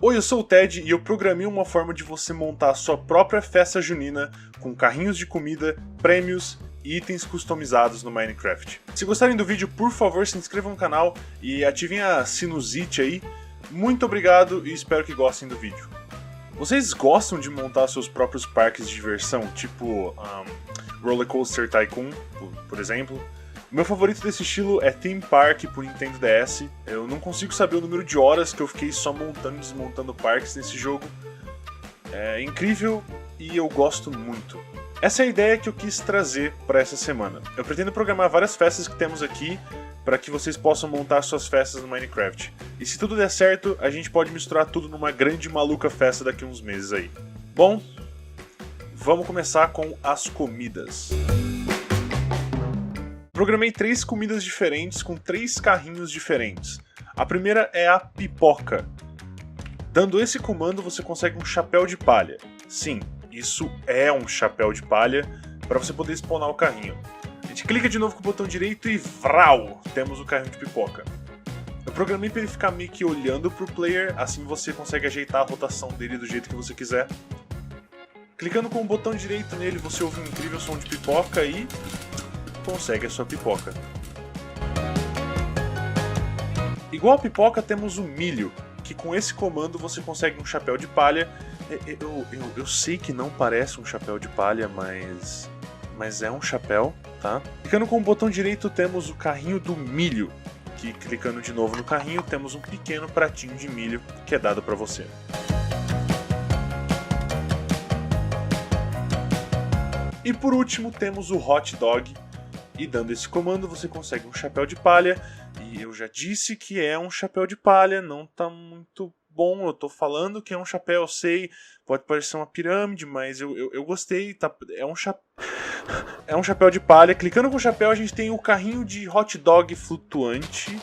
Oi, eu sou o Ted e eu programei uma forma de você montar a sua própria festa junina com carrinhos de comida, prêmios e itens customizados no Minecraft. Se gostarem do vídeo, por favor, se inscrevam no canal e ativem a sinusite aí. Muito obrigado e espero que gostem do vídeo. Vocês gostam de montar seus próprios parques de diversão, tipo Roller Coaster Tycoon, por exemplo? O meu favorito desse estilo é Theme Park por Nintendo DS. Eu não consigo saber o número de horas que eu fiquei só montando e desmontando parques nesse jogo. É incrível e eu gosto muito. Essa é a ideia que eu quis trazer para essa semana. Eu pretendo programar várias festas que temos aqui para que vocês possam montar suas festas no Minecraft. E se tudo der certo, a gente pode misturar tudo numa grande maluca festa daqui a uns meses aí. Bom, vamos começar com as comidas. Programei 3 comidas diferentes com 3 carrinhos diferentes. A primeira é a pipoca. Dando esse comando você consegue um chapéu de palha. Sim, isso é um chapéu de palha para você poder spawnar o carrinho. A gente clica de novo com o botão direito e vrau! Temos o carrinho de pipoca. Eu programei para ele ficar meio que olhando para o player, assim você consegue ajeitar a rotação dele do jeito que você quiser. Clicando com o botão direito nele você ouve um incrível som de pipoca e consegue a sua pipoca. Igual a pipoca temos o milho, que com esse comando você consegue um chapéu de palha. Eu sei que não parece um chapéu de palha, mas é um chapéu, tá? Clicando com o botão direito temos o carrinho do milho, que clicando de novo no carrinho temos um pequeno pratinho de milho que é dado para você. E por último temos o hot dog. E dando esse comando você consegue um chapéu de palha. E eu já disse que é um chapéu de palha, não tá muito bom. Eu tô falando que é um chapéu, eu sei, pode parecer uma pirâmide, mas eu gostei. Tá, é um chapéu de palha. Clicando com o chapéu a gente tem o carrinho de hot dog flutuante.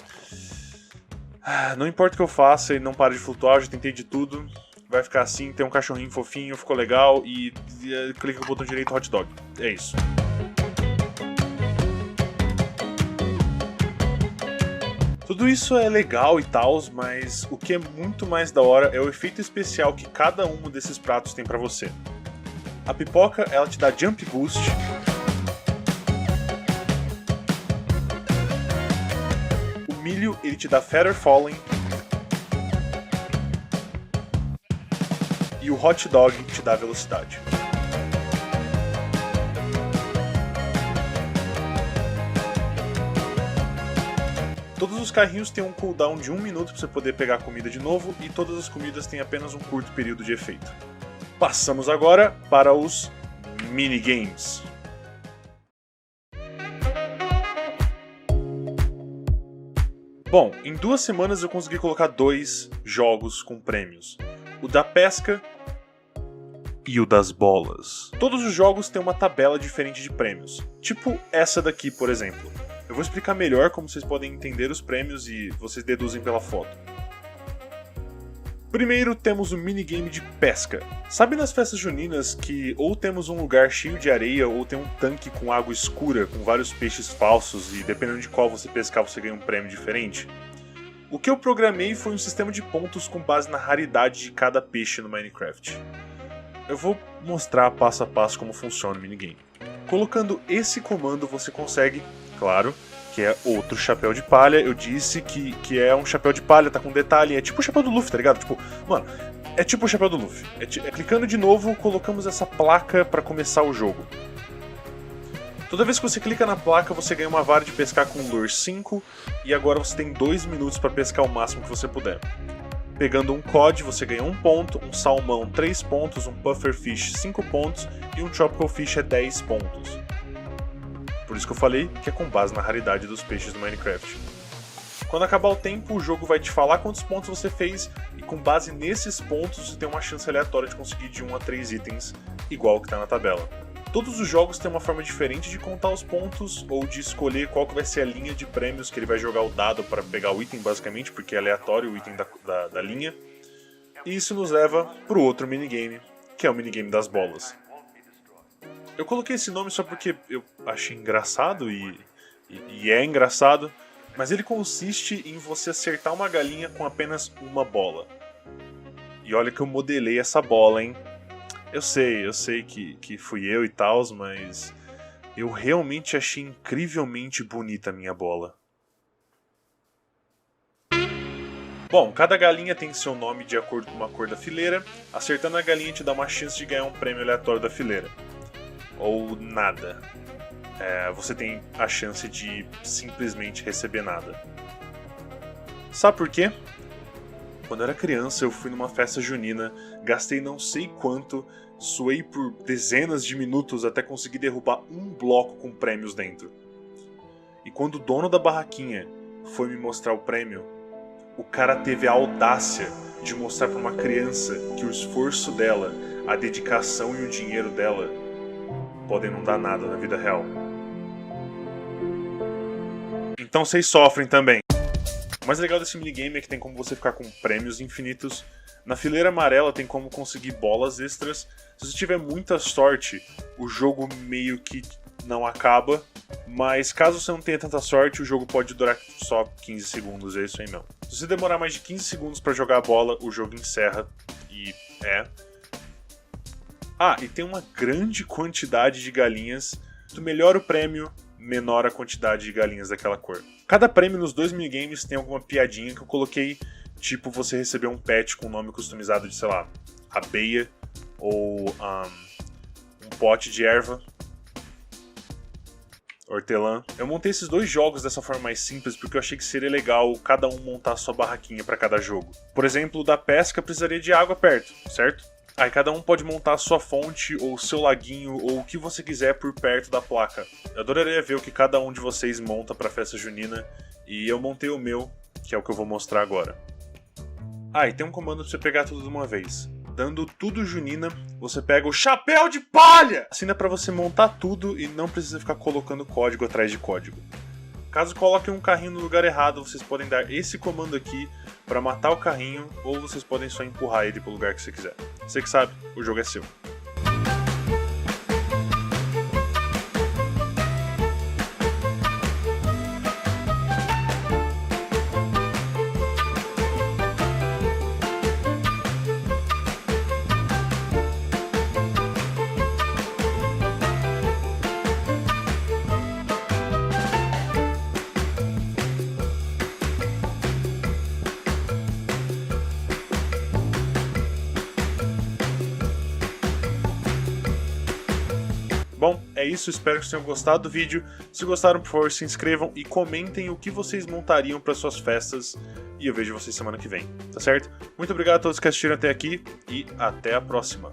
Não importa o que eu faça, ele não para de flutuar, eu já tentei de tudo. Vai ficar assim, tem um cachorrinho fofinho, ficou legal. E clica com o botão direito hot dog. É isso. Tudo isso é legal e tal, mas o que é muito mais da hora é o efeito especial que cada um desses pratos tem pra você. A pipoca, ela te dá Jump Boost. O milho, ele te dá Feather Falling. E o hot dog te dá velocidade. Todos os carrinhos têm um cooldown de 1 minuto para você poder pegar a comida de novo e todas as comidas têm apenas um curto período de efeito. Passamos agora para os minigames. Bom, em 2 semanas eu consegui colocar 2 jogos com prêmios. O da pesca e o das bolas. Todos os jogos têm uma tabela diferente de prêmios, tipo essa daqui, por exemplo. Eu vou explicar melhor como vocês podem entender os prêmios e vocês deduzem pela foto. Primeiro temos o minigame de pesca. Sabe nas festas juninas que ou temos um lugar cheio de areia ou tem um tanque com água escura com vários peixes falsos e dependendo de qual você pescar você ganha um prêmio diferente? O que eu programei foi um sistema de pontos com base na raridade de cada peixe no Minecraft. Eu vou mostrar passo a passo como funciona o minigame. Colocando esse comando você consegue, claro, que é outro chapéu de palha. Eu disse que é um chapéu de palha, tá com detalhe, é tipo o chapéu do Luffy, tá ligado? Tipo, mano, é tipo o chapéu do Luffy. Clicando de novo, colocamos essa placa pra começar o jogo. Toda vez que você clica na placa, você ganha uma vara de pescar com Lure 5, e agora você tem 2 minutos pra pescar o máximo que você puder. Pegando um cod, você ganha 1 ponto, um salmão 3 pontos, um pufferfish 5 pontos e um tropical fish é 10 pontos. Por isso que eu falei que é com base na raridade dos peixes do Minecraft. Quando acabar o tempo, o jogo vai te falar quantos pontos você fez e com base nesses pontos você tem uma chance aleatória de conseguir de 1 a 3 itens, igual que está na tabela. Todos os jogos têm uma forma diferente de contar os pontos ou de escolher qual que vai ser a linha de prêmios que ele vai jogar o dado para pegar o item, basicamente, porque é aleatório o item da linha. E isso nos leva para o outro minigame, que é o minigame das bolas. Eu coloquei esse nome só porque eu achei engraçado e é engraçado, mas ele consiste em você acertar uma galinha com apenas uma bola. E olha que eu modelei essa bola, hein? Eu sei que fui eu e tal, mas eu realmente achei incrivelmente bonita a minha bola. Bom, cada galinha tem seu nome de acordo com uma cor da fileira. Acertando a galinha te dá uma chance de ganhar um prêmio aleatório da fileira. Ou nada. Você tem a chance de simplesmente receber nada. Sabe por quê? Quando eu era criança, eu fui numa festa junina, gastei não sei quanto, suei por dezenas de minutos até conseguir derrubar um bloco com prêmios dentro. E quando o dono da barraquinha foi me mostrar o prêmio, o cara teve a audácia de mostrar para uma criança que o esforço dela, a dedicação e o dinheiro dela podem não dar nada na vida real. Então vocês sofrem também. O mais legal desse minigame é que tem como você ficar com prêmios infinitos. Na fileira amarela tem como conseguir bolas extras. Se você tiver muita sorte, o jogo meio que não acaba. Mas caso você não tenha tanta sorte, o jogo pode durar só 15 segundos, é isso aí mesmo. Se você demorar mais de 15 segundos pra jogar a bola, o jogo encerra. E e tem uma grande quantidade de galinhas. Quanto melhor o prêmio, menor a quantidade de galinhas daquela cor. Cada prêmio nos dois minigames tem alguma piadinha que eu coloquei, tipo você receber um pet com um nome customizado de, sei lá, abeia, ou um pote de erva, hortelã. Eu montei esses dois jogos dessa forma mais simples porque eu achei que seria legal cada um montar a sua barraquinha para cada jogo. Por exemplo, o da pesca precisaria de água perto, certo? Aí cada um pode montar a sua fonte, ou o seu laguinho, ou o que você quiser por perto da placa. Eu adoraria ver o que cada um de vocês monta pra festa junina, e eu montei o meu, que é o que eu vou mostrar agora. E tem um comando pra você pegar tudo de uma vez. Dando tudo junina, você pega o chapéu de palha! Assim dá pra você montar tudo e não precisa ficar colocando código atrás de código. Caso coloquem um carrinho no lugar errado, vocês podem dar esse comando aqui para matar o carrinho, ou vocês podem só empurrar ele pro lugar que você quiser. Você que sabe, o jogo é seu. Bom, é isso, espero que vocês tenham gostado do vídeo. Se gostaram, por favor, se inscrevam e comentem o que vocês montariam para suas festas. E eu vejo vocês semana que vem, tá certo? Muito obrigado a todos que assistiram até aqui e até a próxima.